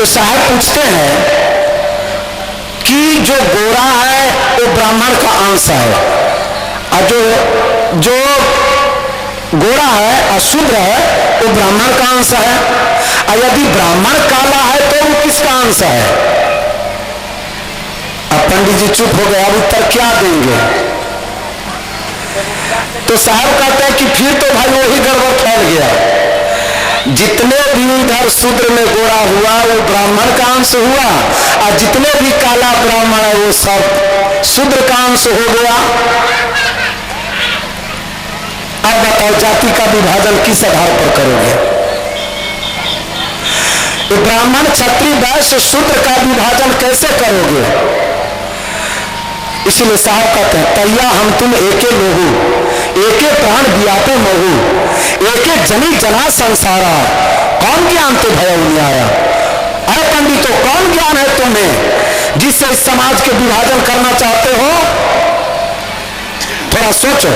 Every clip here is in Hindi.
तो साहब पूछते हैं कि जो गोरा है वो ब्राह्मण का अंश है, और जो गोरा है अशूद्र है वो ब्राह्मण का अंश है, और यदि ब्राह्मण काला है तो वो किसका अंश है? अब पंडित जी चुप हो गए, अब उत्तर क्या देंगे? तो साहब कहते हैं कि फिर तो भाई वही गड़बड़ फैल गया, जितने भी इधर शूद्र में गोरा हुआ वो ब्राह्मण का अंश हुआ, और जितने भी काला ब्राह्मण है वो सब शूद्र का अंश हो गया। अब बताओ जाति का विभाजन किस आधार पर करोगे? तो ब्राह्मण क्षत्रिय वैश्य शूद्र का विभाजन कैसे करोगे? इसलिए साहब कहते हैं तैया हम तुम एके लोहू, एके प्राण व्यापे महू, एके जनी जना संसारा, कौन ज्ञान तो भय आया? अरे पंडितों, कौन ज्ञान है तुम्हें जिससे इस समाज के विभाजन करना चाहते हो? थोड़ा सोचो।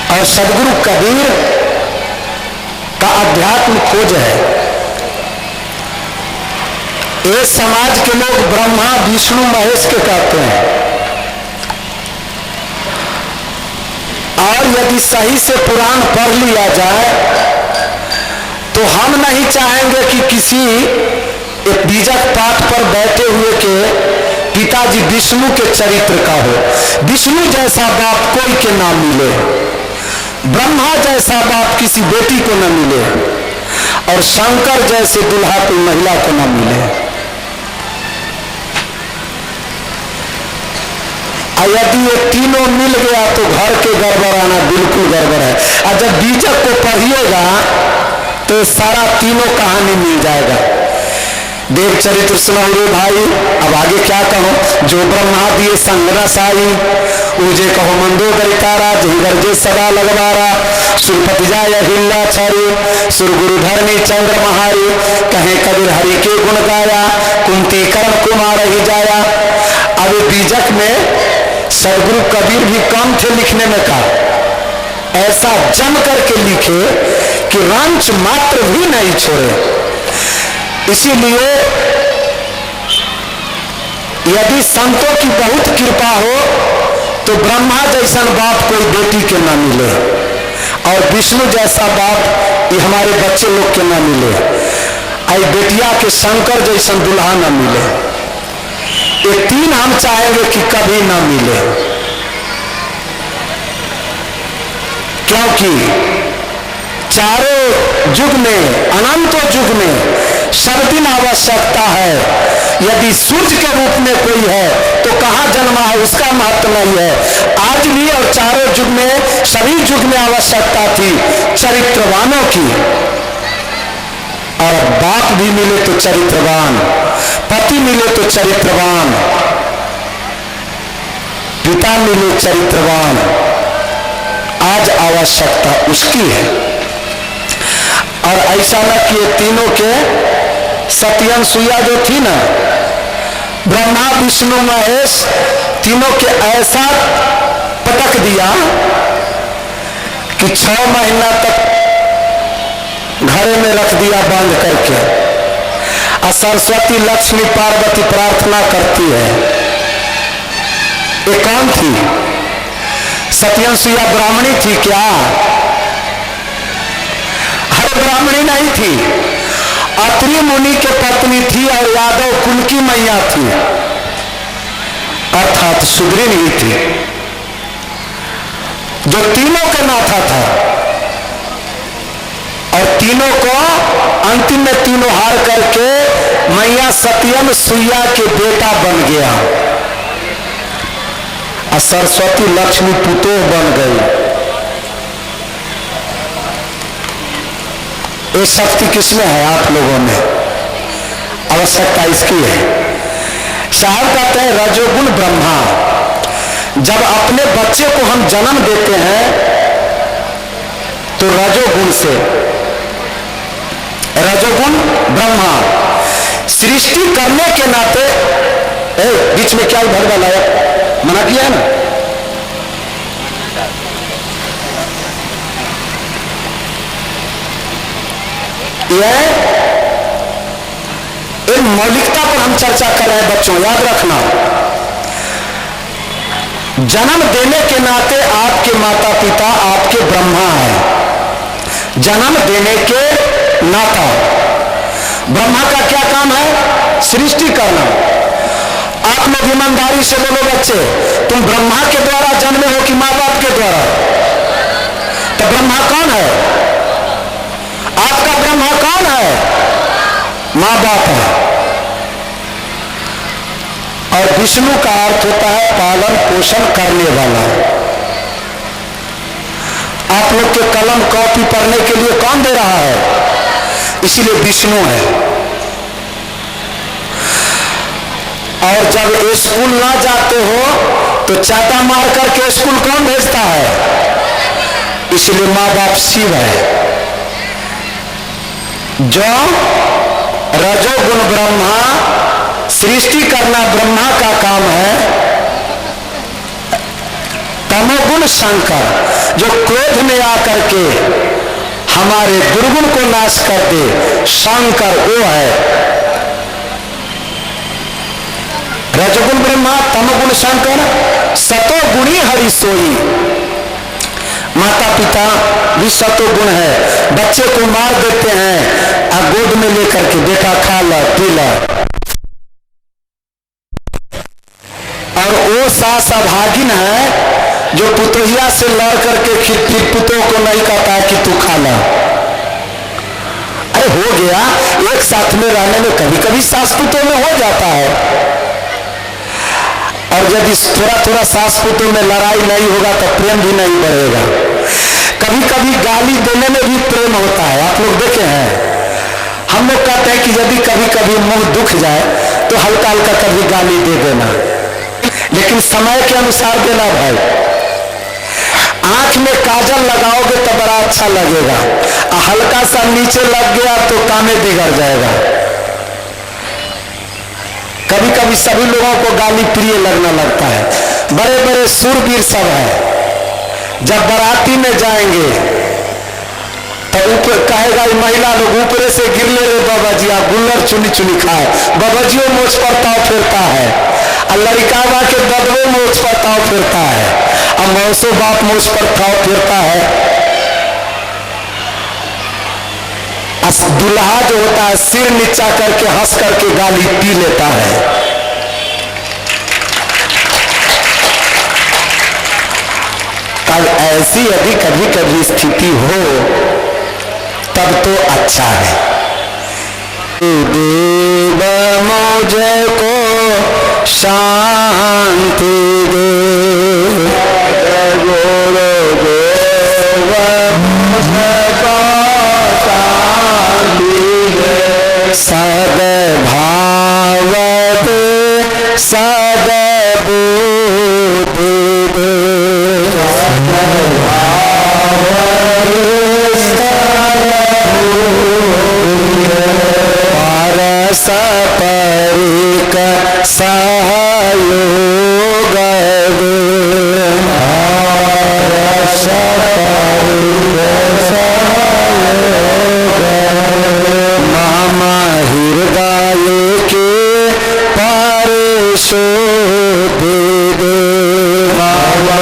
और सदगुरु कबीर का अध्यात्म खोज है। ये समाज के लोग ब्रह्मा विष्णु महेश के कहते हैं, और यदि सही से पुराण पढ़ लिया जाए तो हम नहीं चाहेंगे कि किसी एक बीजक पाठ पर बैठे हुए के पिताजी विष्णु के चरित्र का हो। विष्णु जैसा बाप कोई के ना मिले, ब्रह्मा जैसा बाप किसी बेटी को न मिले, और शंकर जैसे दुल्हा कोई महिला को न मिले। यदि ये तीनों मिल गया तो घर के गड़बड़ आना बिल्कुल गड़बड़ है। और जब बीजक को पढ़िएगा तो सारा तीनों कहानी मिल जाएगा। देव चरित्र सुनाओ रे भाई, अब आगे क्या कहो? जो ब्रह्मा दिए संगरस आई, उजे कहो मंदोदरी तारा, जिंगरजे सदा लगवारा, सुरपति जाय हिल्ला छारी, सुरगुरु धरनी चंद्र महारी, कहे कबीर हरि के गुण गाया, कुंती कर्ण कुमार ही जाया। अब बीजक में सदगुरु कबीर भी कम थे लिखने में का, ऐसा जम करके लिखे कि रंच मात्र भी नहीं छोड़े। इसीलिए यदि संतों की बहुत कृपा हो तो ब्रह्मा जैसा बाप कोई बेटी के ना मिले, और विष्णु जैसा बाप ये हमारे बच्चे लोग के ना मिले, आई बेटिया के शंकर जैसा दुल्हा ना मिले। ये तीन हम चाहेंगे कि कभी ना मिले, क्योंकि चारों युग में अनंतों युग में सब दिन आवश्यकता है। यदि सूर्य के रूप में कोई है तो कहां जन्मा है उसका महत्व नहीं है। आज भी और चारों युग में सभी युग में आवश्यकता थी चरित्रवानों की, और बाप भी मिले तो चरित्रवान, पति मिले तो चरित्रवान, पिता मिले चरित्रवान। आज आवश्यकता उसकी है। और ऐसा न कि ये तीनों के सत्यन सुया जो थी ना, ब्रह्मा विष्णु महेश तीनों के ऐसा पटक दिया कि 6 महीना तक घरे में रख दिया बांध करके। और सरस्वती लक्ष्मी पार्वती प्रार्थना करती है। ये कौन थी? सत्यन सुया ब्राह्मणी थी क्या? हर ब्राह्मणी नहीं थी, अत्रि मुनि के पत्नी थी और यादव कुल की मैया थी, अर्थात सुग्रीव ही थी, जो तीनों का नाथा था। और तीनों को अंतिम में तीनों हार करके मैया सत्यम सुया के बेटा बन गया, और सरस्वती लक्ष्मी पुतोह बन गई। ये शक्ति किसमें है? आप लोगों में। आवश्यकता इसकी है। साहब कहते हैं रजोगुण ब्रह्मा, जब अपने बच्चे को हम जन्म देते हैं तो रजोगुण से, रजोगुण ब्रह्मा सृष्टि करने के नाते, बीच में क्या भरवा लाया, मना किया है ना। यह एक मौलिकता पर हम चर्चा कर रहे हैं बच्चों, याद रखना। जन्म देने के नाते आपके माता पिता आपके ब्रह्मा हैं। जन्म देने के नाता ब्रह्मा का क्या काम है? सृष्टि करना। आप लोग ईमानदारी से बोलो बच्चे, तुम ब्रह्मा के द्वारा जन्मे हो कि माँ बाप के द्वारा? तो ब्रह्मा कौन है? आपका ब्रह्मा कौन है? माँ बाप है। और विष्णु का अर्थ होता है पालन पोषण करने वाला। आप लोग के कलम कॉपी पढ़ने के लिए कौन दे रहा है? इसीलिए विष्णु है। और जब स्कूल ना जाते हो तो चाटा मार करके स्कूल कौन भेजता है? इसलिए माँ बाप शिव है। जो रजोगुण ब्रह्मा, सृष्टि करना ब्रह्मा का काम है। तमोगुण शंकर जो क्रोध में आकर के हमारे दुर्गुण को नाश कर दे, शंकर वो है। रजोगुण ब्रह्मा, तमोगुण शंकर, सतोगुणी हरि सोई। माता पिता भी सतोगुण है। बच्चे को मार देते हैं और गोद में लेकर के बेटा खा ला पी ला, और वो सास अभागिन है जो पुतोहिया से लड़ करके फिर पुतों को नहीं कहता है कि तू खा ला। अरे हो गया, एक साथ में रहने में कभी कभी सास पुतों में हो जाता है। और यदि थोड़ा थोड़ा सास पुतों में लड़ाई नहीं होगा तो प्रेम भी नहीं बढ़ेगा। कभी कभी गाली देने में भी प्रेम होता है। आप लोग देखे हैं, हम लोग कहते हैं कि यदि कभी कभी मुंह दुख जाए तो हल्का हल्का कभी गाली दे देना, लेकिन समय के अनुसार देना भाई। आंख में काजल लगाओगे तो बड़ा अच्छा लगेगा, हल्का सा नीचे लग गया तो कामे बिगड़ जाएगा। कभी कभी सभी लोगों को गाली प्रिय लगना लगता है। बड़े बड़े सूरवीर सब हैं, जब बाराती में जाएंगे तो ऊपर कहेगा महिला लोग ऊपरे से गिर ले रे बाबा जी, आप गुल्लर चुनी चुनी खाए। बाबा जी वो मोछ पर ताव फिरता है, और लड़कावा के बदबो मोछ पर ताव फिरता है, और मौसो बाप मोछ पर ताव फिरता है। दुल्हा जो होता है सिर नीचा करके हंस करके गाली पी लेता है। तब ऐसी यदि कभी कभी स्थिति हो तब तो अच्छा है। देव मुझे को शांति दे, सद्भाव दे, सद्बुद्धि दे, परस परिक सहयोग दे, परस परिक सहयोग मामा हृदय के परिशोध दे, मामा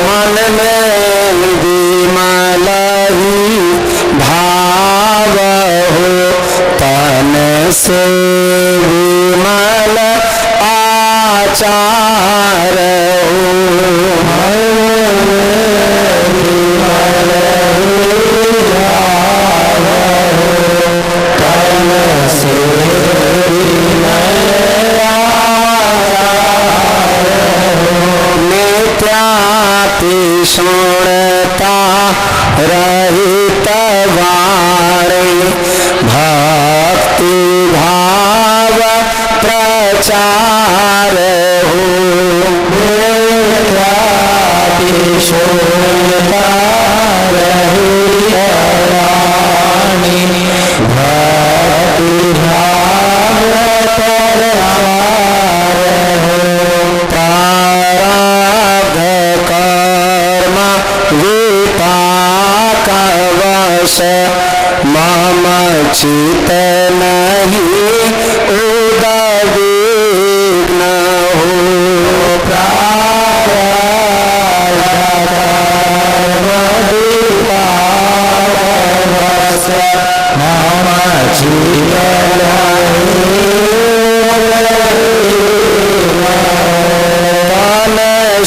मन में विमल ही भाव हो, तन से विमल आचार सुनता रहित वाणी, भक्ति भाव प्रचार हो। वश मम चित नहीं उद्विग्न हो।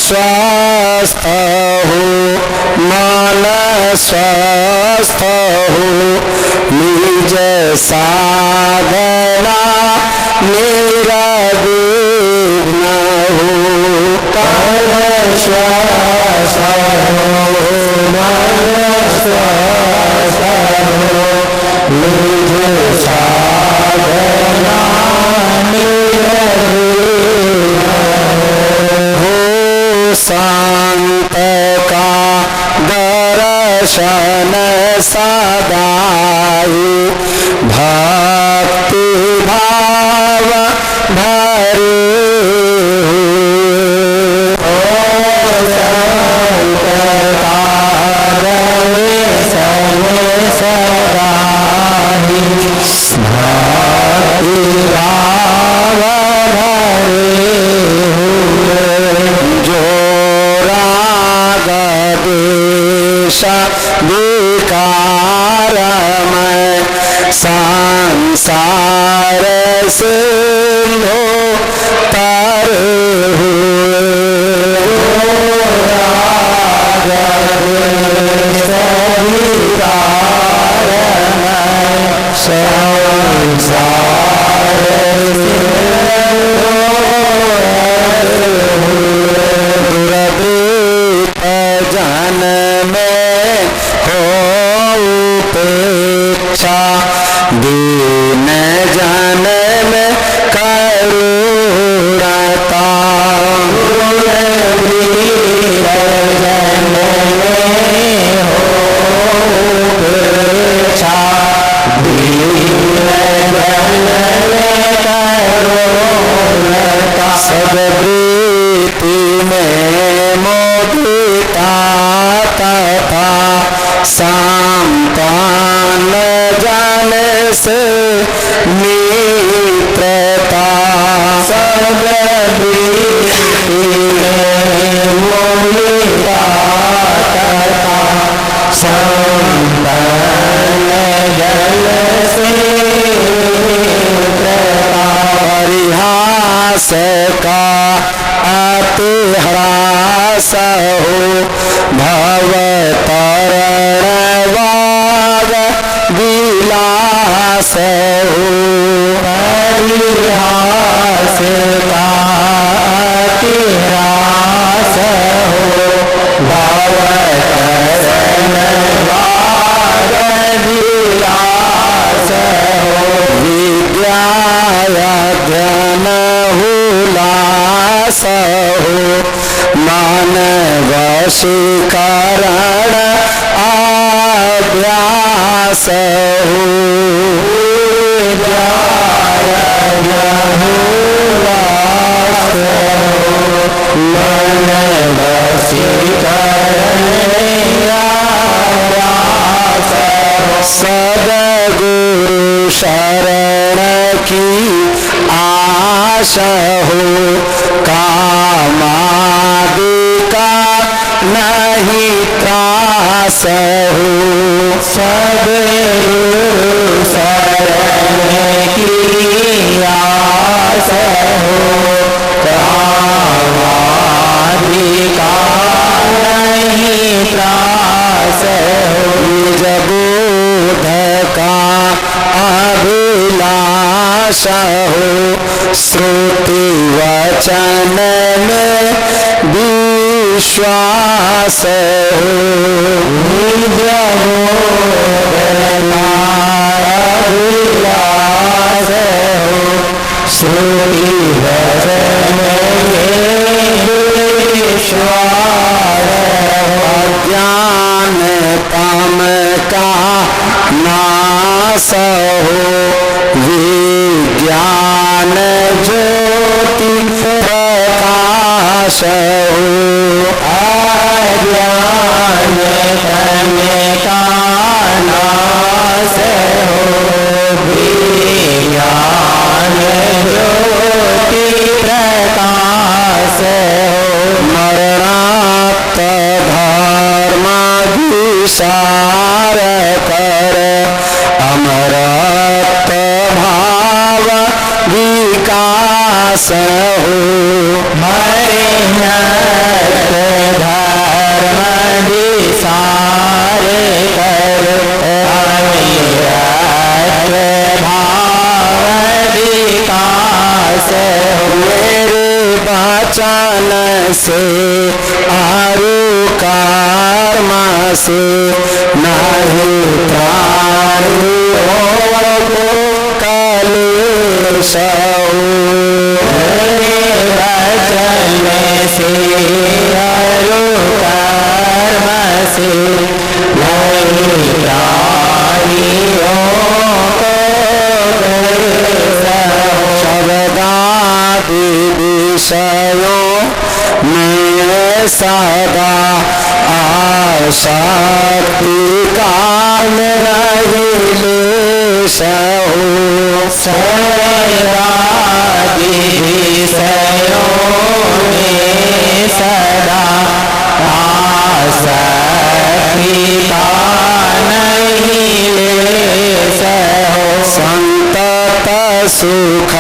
स्वस्थ हो मन स्वस्थ हो निज साधना मेरा विघ्न हो। तन स्वस्थ हो मन स्वस्थ हो निज साधना मेरा शांत का दर्शन सदाई भक्ति भाव भरे शांत का दर्शन सदाई भक्ति भाव भरे विकार में संसार से हो तर हुए दीन जन में करुणता सब वृत्ति में मोदिता तथा संतान जाने से मित्रता सब वृत्ति में मोदिता तथा संतान जाने से मित्रता परिहास का अतिह्रास हो भव तरण वाग विलास हो परिहास का अतिह्रास हो भव तरण वाग विलास हो विद्या अध्ययन हुलास हो मन वशीकरण अभ्यास हो मन वशीकरण सद्गुरु शरण की आशा हो कामादि का नहीं त्रास हो सद्गुरु शरण की आशा हो कामादि का नहीं त्रास हो निज बोध का अभिलाष हो श्रुति वचन में विश्वास हो निज बोध का अभिलाष हो श्रुति वचन में विश्वास ज्ञान तम का नाश हो विज्ञान ज्योति प्रकाश हो अज्ञान तम का प्रकाश हो। मरणात धर्म विसार कर अमरत भाव विकास हो। मरणात धर्म विसार कर अमरत भाव विकास हो। मेरे वचन से आरु कर्म से नहीं प्राणियों को कलेश हो। मेरे वचन से आरु कर्म से नहीं प्राणियों को कलेश हो। शब्दादि विषयों में सदा आसक्ति काल रही लेश हो। सर्वादि विषयों में सदा आसक्ति का नहीं लेश हो। संतत सुख